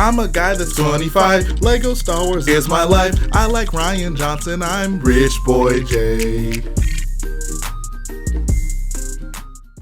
I'm a guy that's 25. Lego Star Wars is my life. I like Ryan Johnson. I'm Rich Boy J.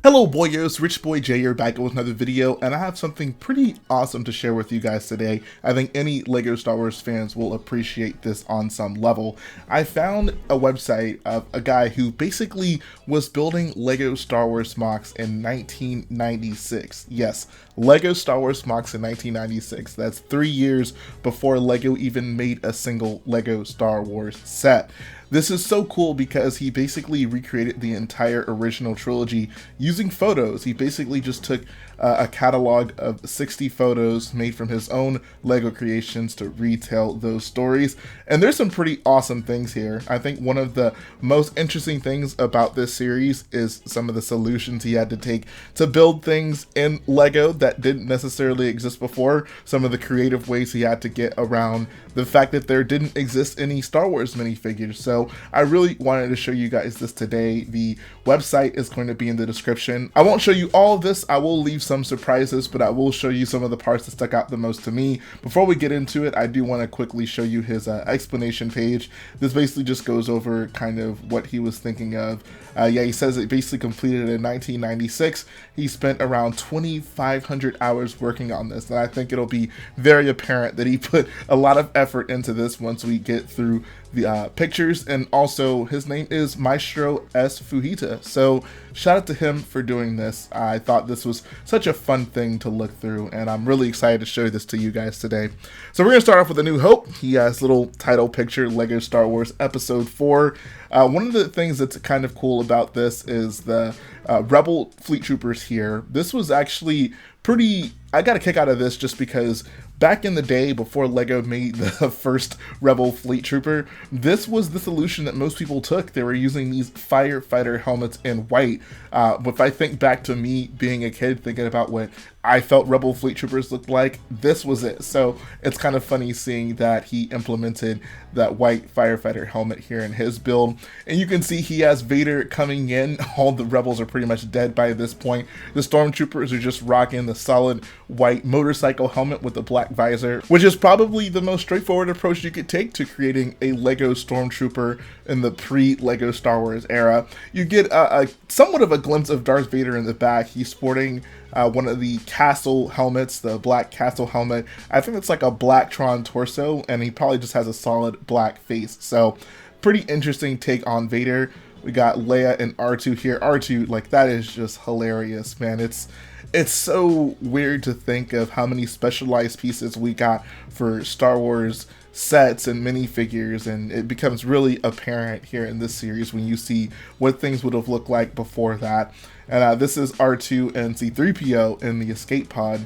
Hello boyos, Rich Boy J here back with another video, and I have something pretty awesome to share with you guys today. I think any Lego Star Wars fans will appreciate this on some level. I found a website of a guy who basically was building Lego Star Wars MOCs in 1996. Yes, Lego Star Wars MOCs in 1996. That's 3 years before Lego even made a single Lego Star Wars set. This is so cool because he basically recreated the entire original trilogy using photos. He basically just took a catalog of 60 photos made from his own Lego creations to retell those stories. And there's some pretty awesome things here. I think one of the most interesting things about this series is some of the solutions he had to take to build things in Lego that didn't necessarily exist before. Some of the creative ways he had to get around the fact that there didn't exist any Star Wars minifigures. So I really wanted to show you guys this today. The website is going to be in the description. I won't show you all of this. I will leave some surprises, but I will show you some of the parts that stuck out the most to me. Before we get into it, I do want to quickly show you his explanation page. This basically just goes over kind of what he was thinking of. Yeah, he says it basically completed in 1996. He spent around 2,500 hours working on this, and I think it'll be very apparent that he put a lot of effort into this once we get through the pictures. And also his name is Maestro S. Fujita, so shout out to him for doing this. I thought this was such a fun thing to look through, and I'm really excited to show this to you guys today. So we're gonna start off with A New Hope. He has little title picture, Lego Star Wars Episode 4. One of the things that's kind of cool about this is the Rebel Fleet Troopers here. This was actually pretty, I got a kick out of this just because back in the day, before Lego made the first Rebel Fleet Trooper, this was the solution that most people took. They were using these firefighter helmets in white. If I think back to me being a kid, thinking about what I felt Rebel Fleet Troopers looked like, this was it. So it's kind of funny seeing that he implemented that white firefighter helmet here in his build. And you can see he has Vader coming in. All the rebels are pretty much dead by this point. The stormtroopers are just rocking the solid white motorcycle helmet with the black visor, which is probably the most straightforward approach you could take to creating a Lego stormtrooper in the pre-Lego Star Wars era. You get a somewhat of a glimpse of Darth Vader in the back. He's sporting one of the castle helmets, the black castle helmet. I think it's like a black Tron torso, and he probably just has a solid black face. So pretty interesting take on Vader. We got Leia and R2 here. R2, like, that is just hilarious, man. It's so weird to think of how many specialized pieces we got for Star Wars sets and minifigures, and it becomes really apparent here in this series when you see what things would have looked like before that. And this is R2 and C-3PO in the escape pod.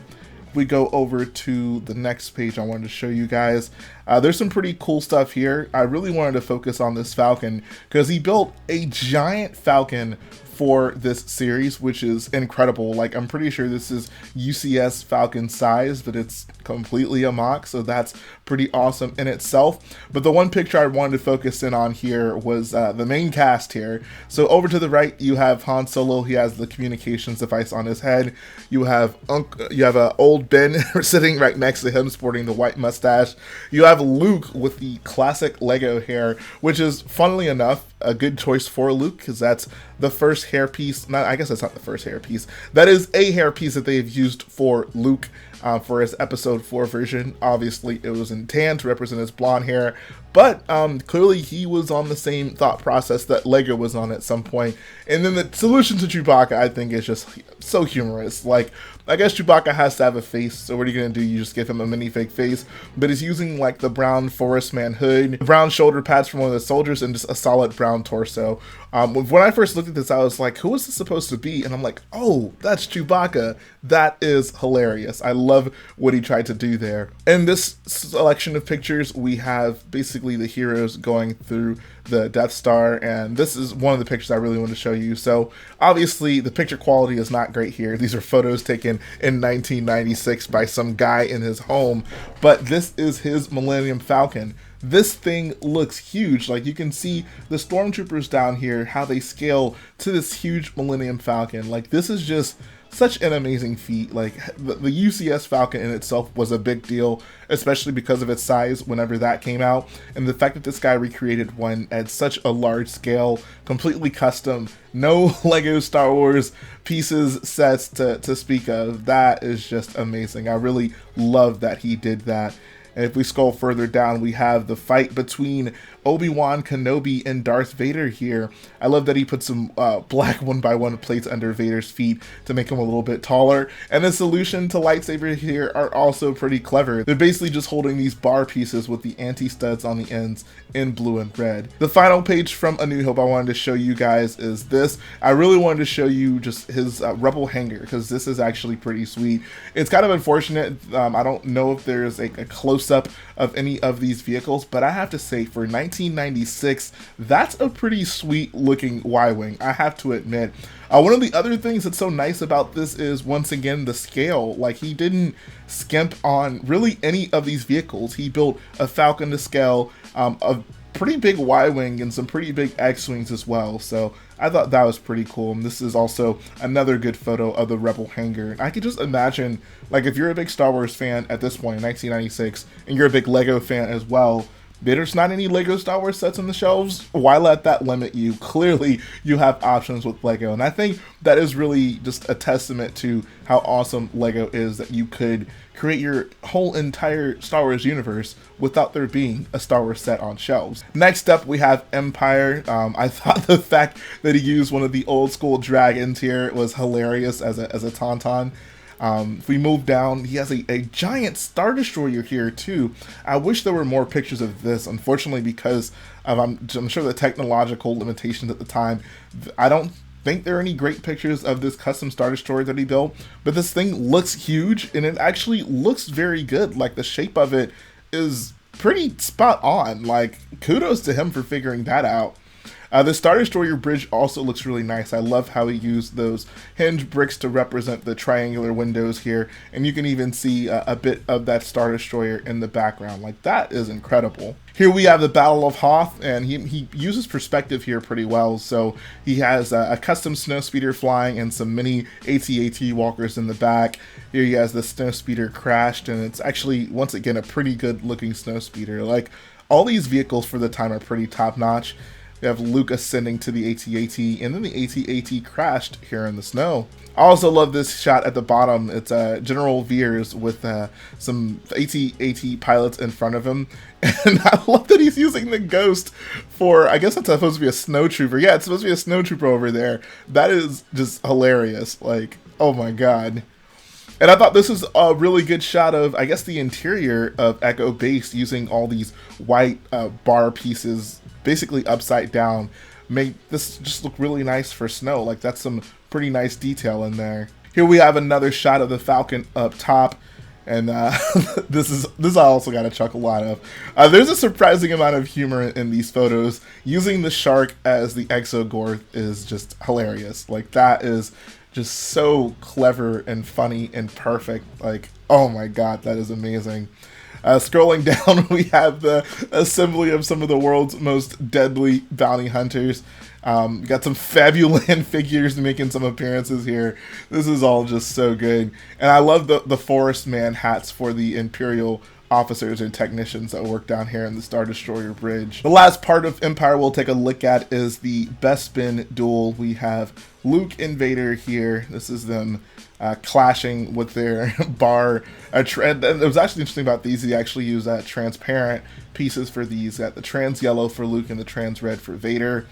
If we go over to the next page I wanted to show you guys, there's some pretty cool stuff here. I really wanted to focus on this Falcon because he built a giant Falcon for this series, which is incredible. Like, I'm pretty sure this is UCS Falcon size, but it's completely a MOC, so that's pretty awesome in itself. But the one picture I wanted to focus in on here was the main cast here. So over to the right, you have Han Solo. He has the communications device on his head. You have old Ben sitting right next to him, sporting the white mustache. You have Luke with the classic Lego hair, which is, funnily enough, a good choice for Luke, because that's the first hairpiece. I guess that's not the first hairpiece. That is a hairpiece that they've used for Luke for his episode 4 version. Obviously, it was in tan to represent his blonde hair, but clearly he was on the same thought process that Lego was on at some point. And then the solution to Chewbacca, I think, is just so humorous. Like, I guess Chewbacca has to have a face, so what are you gonna do? You just give him a minifig face, but he's using like the brown Forest Man hood, brown shoulder pads from one of the soldiers, and just a solid brown torso. When I first looked at this, I was like, who is this supposed to be? And I'm like, oh, that's Chewbacca. That is hilarious. I love what he tried to do there. In this selection of pictures, we have basically the heroes going through the Death Star, and this is one of the pictures I really want to show you. So obviously the picture quality is not great here. These are photos taken in 1996 by some guy in his home, but this is his Millennium Falcon. this thing looks huge. Like, you can see the stormtroopers down here, how they scale to this huge Millennium Falcon. Like, this is just such an amazing feat. Like, the UCS Falcon in itself was a big deal, especially because of its size whenever that came out, and the fact that this guy recreated one at such a large scale, completely custom, no Lego Star Wars pieces, sets to speak of, that is just amazing. I really love that he did that. And if we scroll further down, we have the fight between Obi-Wan Kenobi and Darth Vader here. I love that he put some black 1x1 plates under Vader's feet to make him a little bit taller. And the solution to lightsaber here are also pretty clever. They're basically just holding these bar pieces with the anti-studs on the ends in blue and red. The final page from A New Hope I wanted to show you guys is this. I really wanted to show you just his Rebel hanger, because this is actually pretty sweet. It's kind of unfortunate. I don't know if there's a close-up of any of these vehicles, but I have to say, for 1996, that's a pretty sweet looking Y-Wing, I have to admit. One of the other things that's so nice about this is, once again, the scale. Like, he didn't skimp on really any of these vehicles. He built a Falcon to scale, a pretty big Y-Wing, and some pretty big X-Wings as well. So I thought that was pretty cool. And this is also another good photo of the Rebel hangar. And I could just imagine, like, if you're a big Star Wars fan at this point in 1996, and you're a big Lego fan as well, there's not any Lego Star Wars sets on the shelves. Why let that limit you? Clearly, you have options with Lego. And I think that is really just a testament to how awesome Lego is, that you could create your whole entire Star Wars universe without there being a Star Wars set on shelves. Next up, we have Empire. I thought the fact that he used one of the old school dragons here was hilarious as a tauntaun. If we move down, he has a giant Star Destroyer here too. I wish there were more pictures of this. Unfortunately, because of, I'm sure the technological limitations at the time, I don't think there are any great pictures of this custom Star Destroyer that he built. But this thing looks huge, and it actually looks very good. Like, the shape of it is pretty spot on. Like, kudos to him for figuring that out. The Star Destroyer bridge also looks really nice. I love how he used those hinge bricks to represent the triangular windows here, and you can even see a bit of that Star Destroyer in the background. Like, that is incredible. Here we have the Battle of Hoth, and he uses perspective here pretty well. So he has a custom snowspeeder flying and some mini AT-AT walkers in the back. Here he has the snowspeeder crashed, and it's actually, once again, a pretty good looking snowspeeder. Like, all these vehicles for the time are pretty top notch. We have Luke ascending to the AT-AT, and then the AT-AT crashed here in the snow. I also love this shot at the bottom. It's General Veers with some AT-AT pilots in front of him. And I love that he's using the Ghost for, I guess that's supposed to be a snowtrooper. Yeah, it's supposed to be a snowtrooper over there. That is just hilarious. Like, oh my god. And I thought this was a really good shot of, I guess, the interior of Echo Base, using all these white bar pieces basically upside down. Make this just look really nice for snow. Like, that's some pretty nice detail in there. Here we have another shot of the Falcon up top, and this I also got a chuckle out of. There's a surprising amount of humor in these photos. Using the shark as the Exogorth is just hilarious. Like, that is just so clever and funny and perfect. Like, oh my god, that is amazing. Scrolling down, we have the assembly of some of the world's most deadly bounty hunters. Got some Fabuland figures making some appearances here. This is all just so good. And I love the Forest Man hats for the Imperial officers and technicians that work down here in the Star Destroyer bridge. The last part of Empire we'll take a look at is the Bespin duel. We have Luke and Vader here. This is them clashing with their bar. It was actually interesting about these. They actually use transparent pieces for these. Got the trans yellow for Luke and the trans red for Vader.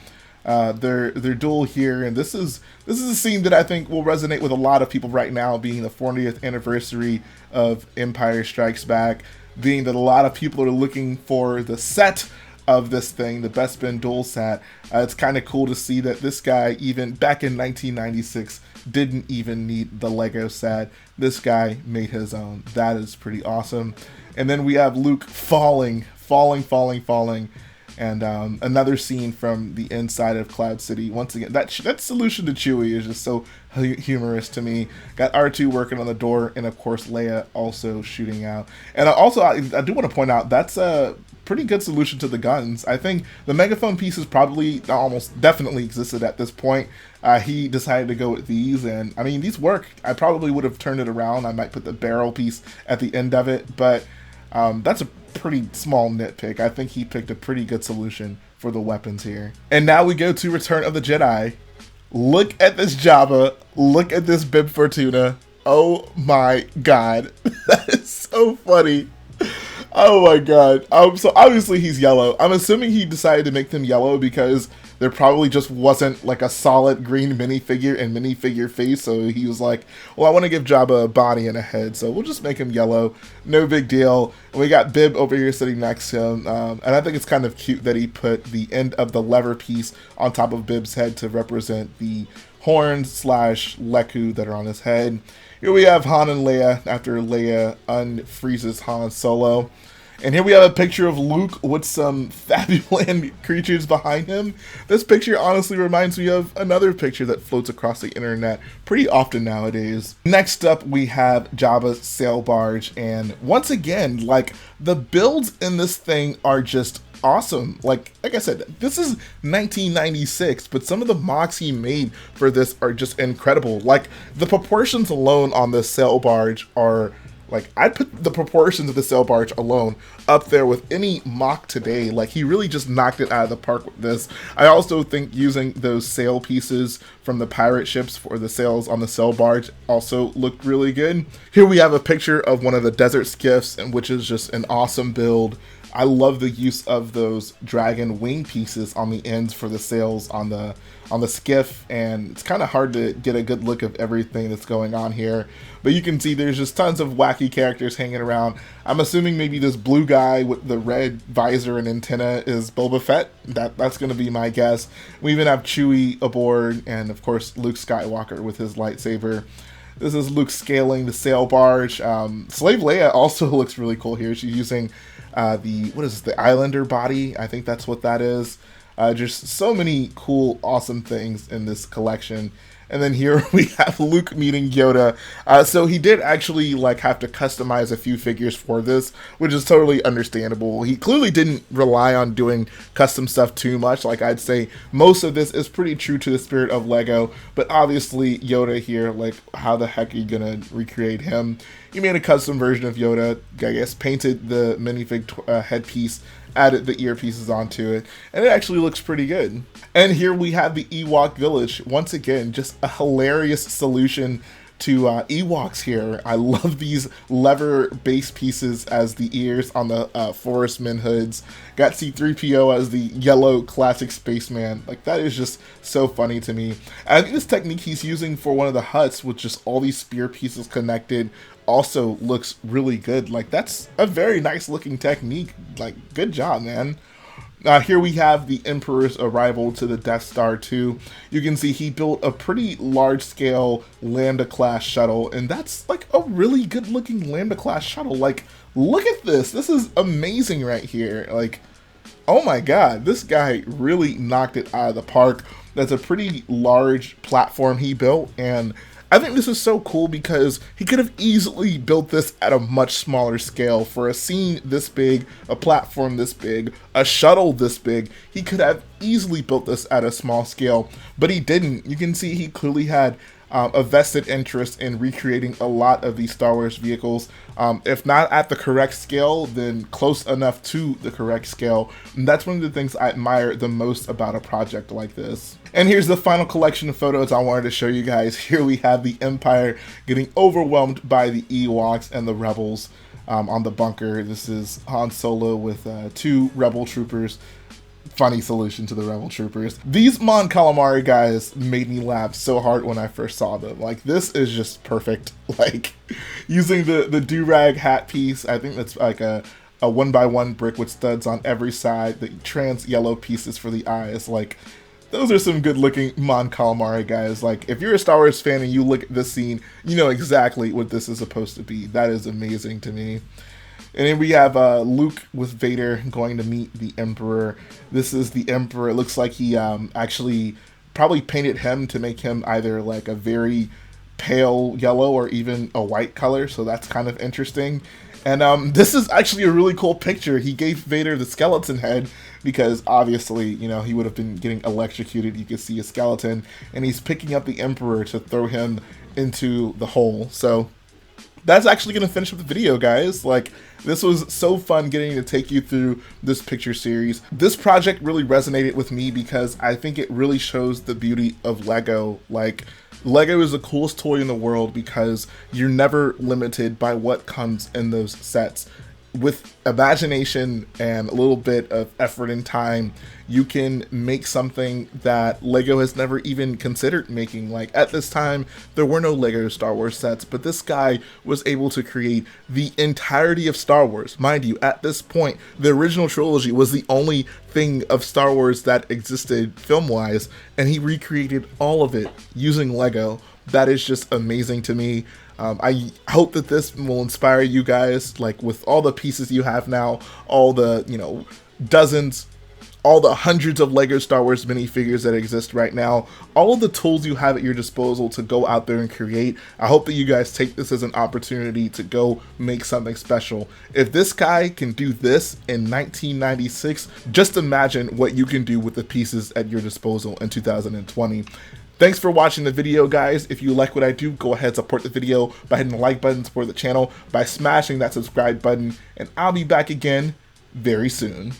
Their duel here, and this is a scene that I think will resonate with a lot of people right now, being the 40th anniversary of Empire Strikes Back, being that a lot of people are looking for the set of this thing, the Bespin duel set. It's kind of cool to see that this guy, even back in 1996, didn't even need the Lego set. This guy made his own. That is pretty awesome. And then we have Luke falling, and another scene from the inside of Cloud City. Once again, that solution to Chewie is just so humorous to me. Got R2 working on the door, and of course Leia also shooting out. And also, I do want to point out, that's pretty good solution to the guns. I think the megaphone pieces probably almost definitely existed at this point. He decided to go with these, and I mean, these work. I probably would have turned it around. I might put the barrel piece at the end of it, but that's a pretty small nitpick. I think he picked a pretty good solution for the weapons here. And now we go to Return of the Jedi. Look at this Jabba. Look at this Bib Fortuna. Oh my god. That is so funny. Oh my god. So obviously he's yellow. I'm assuming he decided to make them yellow because there probably just wasn't like a solid green minifigure and minifigure face, so he was like, well, I want to give Jabba a body and a head, so we'll just make him yellow. No big deal. And we got Bib over here sitting next to him, and I think it's kind of cute that he put the end of the lever piece on top of Bib's head to represent the horns slash Leku that are on his head. Here we have Han and Leia after Leia unfreezes Han Solo. And here we have a picture of Luke with some fabuland creatures behind him. This picture honestly reminds me of another picture that floats across the internet pretty often nowadays. Next up, we have Jabba's sail barge. And once again, like, the builds in this thing are just awesome. Like I said, this is 1996, but some of the mocks he made for this are just incredible. Like, the proportions alone on this sail barge are... like, I'd put the proportions of the sail barge alone up there with any mock today. Like, he really just knocked it out of the park with this. I also think using those sail pieces from the pirate ships for the sails on the sail barge also looked really good. Here we have a picture of one of the desert skiffs, and which is just an awesome build. I love the use of those dragon wing pieces on the ends for the sails on the skiff, and it's kind of hard to get a good look of everything that's going on here. But you can see there's just tons of wacky characters hanging around. I'm assuming maybe this blue guy with the red visor and antenna is Boba Fett. That's going to be my guess. We even have Chewie aboard, and of course Luke Skywalker with his lightsaber. This is Luke scaling the sail barge. Slave Leia also looks really cool here. She's using the Islander body. I think that's what that is. Just so many cool, awesome things in this collection. And then here we have Luke meeting Yoda. So he did actually have to customize a few figures for this, which is totally understandable. He clearly didn't rely on doing custom stuff too much. Like, I'd say most of this is pretty true to the spirit of Lego, but obviously Yoda here, like, how the heck are you gonna recreate him? He made a custom version of Yoda, I guess, painted the minifig headpiece, added the earpieces onto it, and it actually looks pretty good. And here we have the Ewok village. Once again, just a hilarious solution to Ewoks here. I love these lever base pieces as the ears on the Forest Men hoods. Got C-3PO as the yellow classic spaceman. Like, that is just so funny to me. I think this technique he's using for one of the huts with just all these spear pieces connected also looks really good. Like, that's a very nice looking technique. Like, good job, man. Here we have the Emperor's arrival to the Death Star 2. You can see he built a pretty large-scale Lambda-class shuttle, and that's like a really good-looking Lambda-class shuttle. Like, look at this. This is amazing right here. Like, oh my god, this guy really knocked it out of the park. That's a pretty large platform he built, and I think this is so cool because he could have easily built this at a much smaller scale. For a scene this big, a platform this big, a shuttle this big, he could have easily built this at a small scale, but he didn't. You can see he clearly had a vested interest in recreating a lot of these Star Wars vehicles. If not at the correct scale, then close enough to the correct scale. And that's one of the things I admire the most about a project like this. And here's the final collection of photos I wanted to show you guys. Here we have the Empire getting overwhelmed by the Ewoks and the Rebels on the bunker. This is Han Solo with 2 Rebel troopers. Funny solution to the Rebel troopers. These Mon Calamari guys made me laugh so hard when I first saw them. Like, this is just perfect. Like, using the do-rag hat piece, I think that's like a 1x1 brick with studs on every side, the trans yellow pieces for the eyes. Like, those are some good looking Mon Calamari guys. Like, if you're a Star Wars fan and you look at this scene, you know exactly what this is supposed to be. That is amazing to me. And then we have Luke with Vader going to meet the Emperor. This is the Emperor. It looks like he actually probably painted him to make him either like a very pale yellow or even a white color, so that's kind of interesting. And this is actually a really cool picture. He gave Vader the skeleton head because obviously, you know, he would have been getting electrocuted. You can see a skeleton, and he's picking up the Emperor to throw him into the hole. So that's actually going to finish up the video, guys. Like, this was so fun getting to take you through this picture series. This project really resonated with me because I think it really shows the beauty of Lego. Like, Lego is the coolest toy in the world because you're never limited by what comes in those sets. With imagination and a little bit of effort and time, you can make something that Lego has never even considered making. Like, at this time, there were no Lego Star Wars sets, but this guy was able to create the entirety of Star Wars. Mind you, at this point, the original trilogy was the only thing of Star Wars that existed film-wise, and he recreated all of it using Lego. That is just amazing to me. I hope that this will inspire you guys, like with all the pieces you have now, all the, you know, dozens, all the hundreds of Lego Star Wars minifigures that exist right now, all of the tools you have at your disposal to go out there and create. I hope that you guys take this as an opportunity to go make something special. If this guy can do this in 1996, just imagine what you can do with the pieces at your disposal in 2020. Thanks for watching the video, guys. If you like what I do, go ahead and support the video by hitting the like button, support the channel by smashing that subscribe button, and I'll be back again very soon.